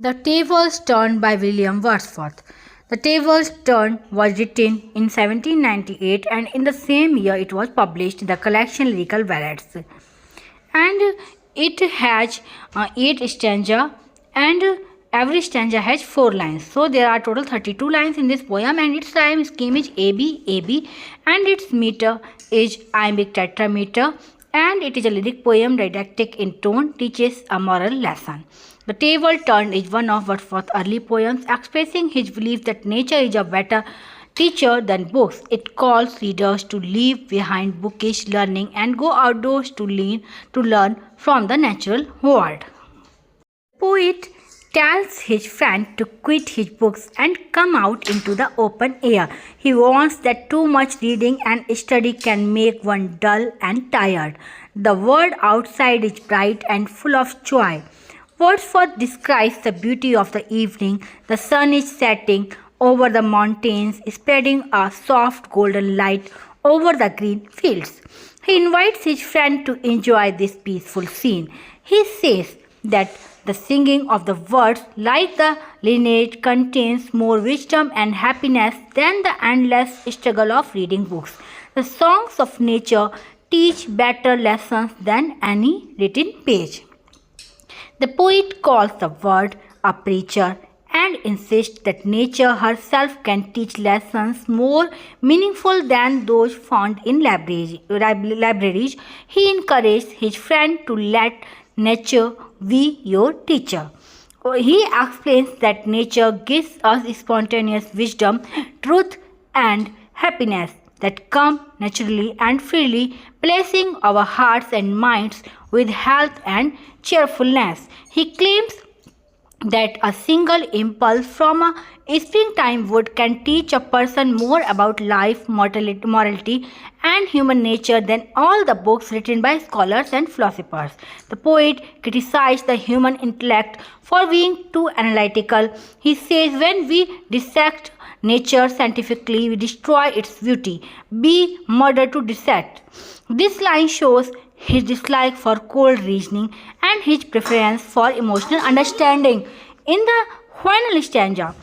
The Tables Turn by William Wordsworth. The Tables Turn was written in 1798, and in the same year it was published in the collection Lyrical Ballads. And it has 8 stanza, and every stanza has 4 lines. So there are total 32 lines in this poem, and its rhyme scheme is AB, AB, and its meter is iambic tetrameter, and it is a lyric poem didactic in tone, teaches a moral lesson. The Table Turned is one of Wordsworth's early poems expressing his belief that nature is a better teacher than books. It calls readers to leave behind bookish learning and go outdoors to learn from the natural world. The poet tells his friend to quit his books and come out into the open air. He warns that too much reading and study can make one dull and tired. The world outside is bright and full of joy. Wordsworth describes the beauty of the evening. The sun is setting over the mountains, spreading a soft golden light over the green fields. He invites his friend to enjoy this peaceful scene. He says that the singing of the birds, like the lineage, contains more wisdom and happiness than the endless struggle of reading books. The songs of nature teach better lessons than any written page. The poet calls the world a preacher and insists that nature herself can teach lessons more meaningful than those found in libraries. He encourages his friend to let nature be your teacher. He explains that nature gives us spontaneous wisdom, truth, and happiness that come naturally and freely, blessing our hearts and minds with health and cheerfulness. He claims that a single impulse from a springtime wood can teach a person more about life, morality, and human nature than all the books written by scholars and philosophers. The poet criticized the human intellect for being too analytical. He says, when we dissect nature scientifically, we destroy its beauty. Be murder to dissect. This line shows his dislike for cold reasoning and his preference for emotional understanding. In the final stanza,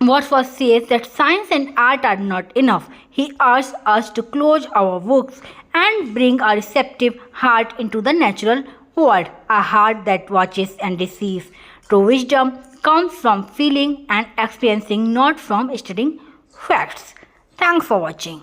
Wordsworth says that science and art are not enough. He asks us to close our books and bring a receptive heart into the natural world, a heart that watches and receives. True wisdom comes from feeling and experiencing, not from studying facts. Thanks for watching.